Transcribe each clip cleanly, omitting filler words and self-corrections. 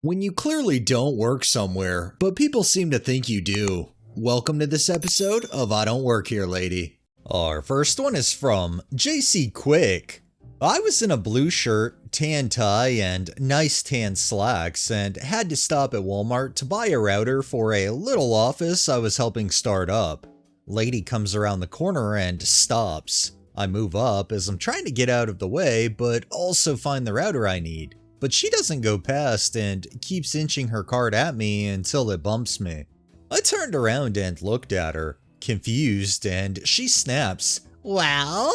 When you clearly don't work somewhere, but people seem to think you do. Welcome to this episode of I Don't Work Here, Lady. Our first one is from JC Quick. I was in a blue shirt, tan tie, and nice tan slacks, and had to stop at Walmart to buy a router for a little office I was helping start up. Lady comes around the corner and stops. I move up as I'm trying to get out of the way, but also find the router I need. But she doesn't go past and keeps inching her cart at me until it bumps me. I turned around and looked at her, confused, and she snaps, "Well,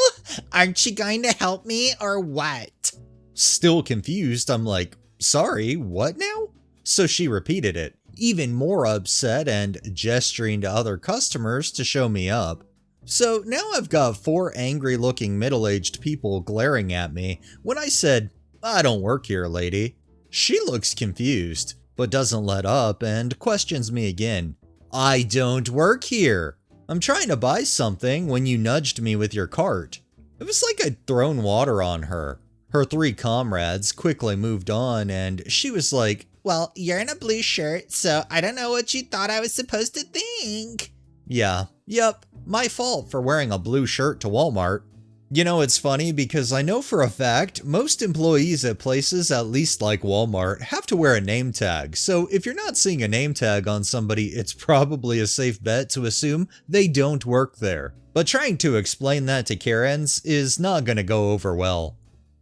aren't you going to help me or what?" Still confused, I'm like, "Sorry, what now?" So she repeated it, even more upset and gesturing to other customers to show me up. So now I've got 4 angry-looking middle-aged people glaring at me when I said, "I don't work here, lady." She looks confused, but doesn't let up and questions me again. "I don't work here. I'm trying to buy something when you nudged me with your cart." It was like I'd thrown water on her. Her 3 comrades quickly moved on and she was like, "Well, you're in a blue shirt, so I don't know what you thought I was supposed to think." Yep, my fault for wearing a blue shirt to Walmart. You know, it's funny because I know for a fact most employees at places at least like Walmart have to wear a name tag, so if you're not seeing a name tag on somebody, it's probably a safe bet to assume they don't work there. But trying to explain that to Karens is not gonna go over well.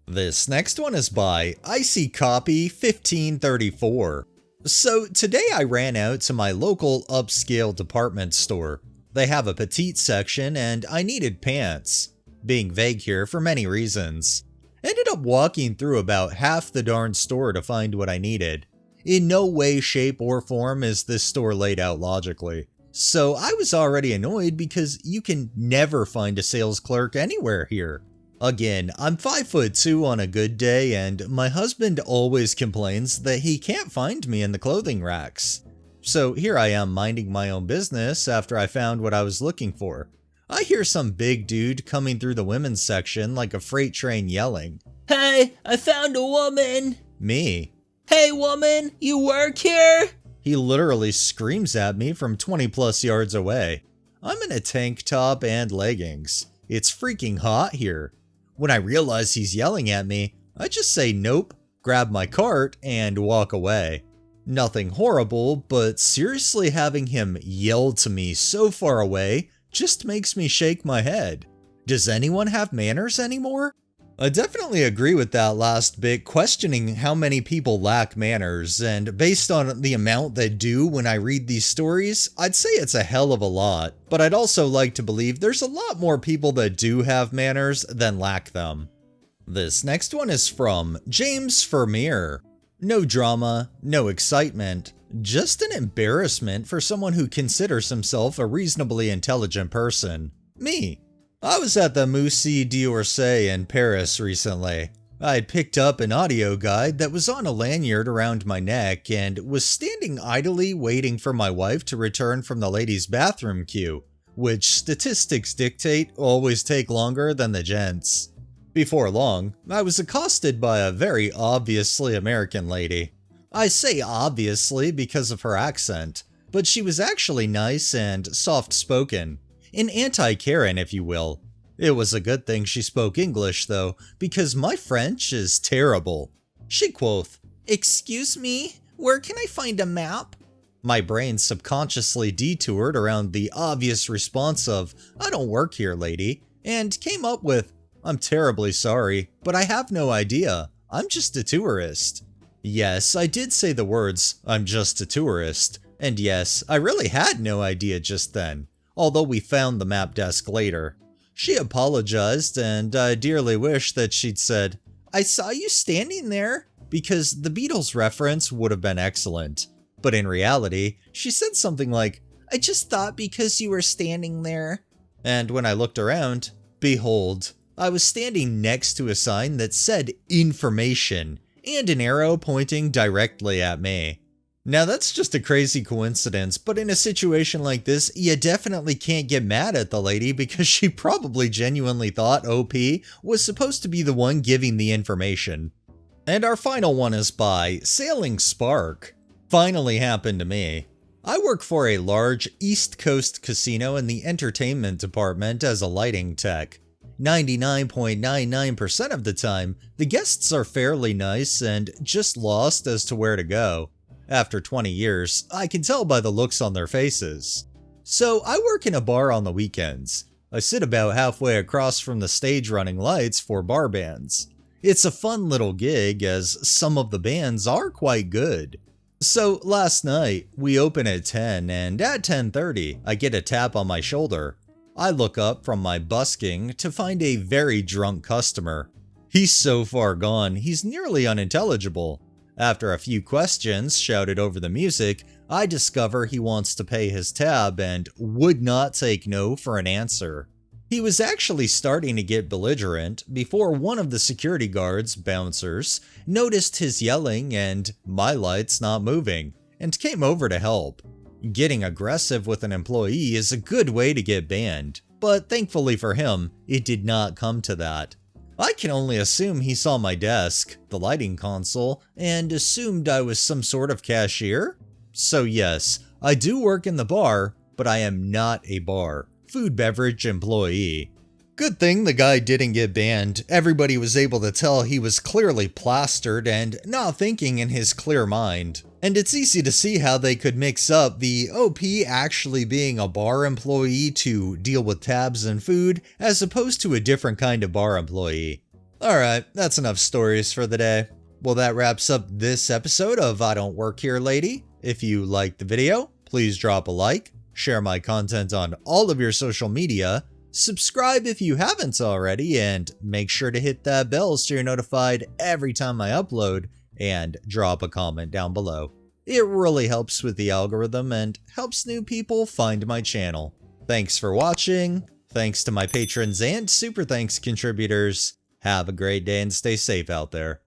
This next one is by Icy Copy 1534. So today I ran out to my local upscale department store. They have a petite section and I needed pants. Being vague here for many reasons. Ended up walking through about half the darn store to find what I needed. In no way, shape, or form is this store laid out logically. So I was already annoyed because you can never find a sales clerk anywhere here. Again, I'm 5'2" on a good day and my husband always complains that he can't find me in the clothing racks. So here I am minding my own business after I found what I was looking for. I hear some big dude coming through the women's section like a freight train yelling, "Hey, I found a woman!" Me. "Hey woman, you work here?" He literally screams at me from 20 plus yards away. I'm in a tank top and leggings. It's freaking hot here. When I realize he's yelling at me, I just say nope, grab my cart, and walk away. Nothing horrible, but seriously having him yell to me so far away just makes me shake my head. Does anyone have manners anymore? I definitely agree with that last bit, questioning how many people lack manners, and based on the amount that do when I read these stories, I'd say it's a hell of a lot, but I'd also like to believe there's a lot more people that do have manners than lack them. This next one is from James Vermeer. No drama, no excitement. Just an embarrassment for someone who considers himself a reasonably intelligent person. Me. I was at the Musée d'Orsay in Paris recently. I'd picked up an audio guide that was on a lanyard around my neck and was standing idly waiting for my wife to return from the ladies' bathroom queue, which statistics dictate always take longer than the gents. Before long, I was accosted by a very obviously American lady. I say obviously because of her accent, but she was actually nice and soft-spoken. An anti-Karen, if you will. It was a good thing she spoke English, though, because my French is terrible. She quoth, "Excuse me, where can I find a map?" My brain subconsciously detoured around the obvious response of, "I don't work here, lady," and came up with, "I'm terribly sorry, but I have no idea. I'm just a tourist." Yes, I did say the words, "I'm just a tourist," and yes, I really had no idea just then, although we found the map desk later. She apologized, and I dearly wish that she'd said, "I saw you standing there," because the Beatles reference would have been excellent. But in reality, she said something like, "I just thought because you were standing there." And when I looked around, behold, I was standing next to a sign that said information, and an arrow pointing directly at me. Now that's just a crazy coincidence, but in a situation like this, you definitely can't get mad at the lady because she probably genuinely thought OP was supposed to be the one giving the information. And our final one is by Sailing Spark. Finally happened to me. I work for a large East Coast casino in the entertainment department as a lighting tech. 99.99% of the time, the guests are fairly nice and just lost as to where to go. After 20 years, I can tell by the looks on their faces. So I work in a bar on the weekends. I sit about halfway across from the stage running lights for bar bands. It's a fun little gig as some of the bands are quite good. So last night, we open at 10 and at 10:30, I get a tap on my shoulder. I look up from my busking to find a very drunk customer. He's so far gone, he's nearly unintelligible. After a few questions shouted over the music, I discover he wants to pay his tab and would not take no for an answer. He was actually starting to get belligerent before one of the security guards, bouncers, noticed his yelling and my lights not moving, and came over to help. Getting aggressive with an employee is a good way to get banned, but thankfully for him, it did not come to that. I can only assume he saw my desk, the lighting console, and assumed I was some sort of cashier? So yes, I do work in the bar, but I am not a bar. Food beverage employee. Good thing the guy didn't get banned. Everybody was able to tell he was clearly plastered and not thinking in his clear mind. And it's easy to see how they could mix up the OP actually being a bar employee to deal with tabs and food as opposed to a different kind of bar employee. Alright, that's enough stories for the day. Well, that wraps up this episode of I Don't Work Here Lady. If you liked the video, please drop a like. Share my content on all of your social media, subscribe if you haven't already, and make sure to hit that bell so you're notified every time I upload, and drop a comment down below. It really helps with the algorithm and helps new people find my channel. Thanks for watching, thanks to my patrons and super thanks contributors. Have a great day and stay safe out there.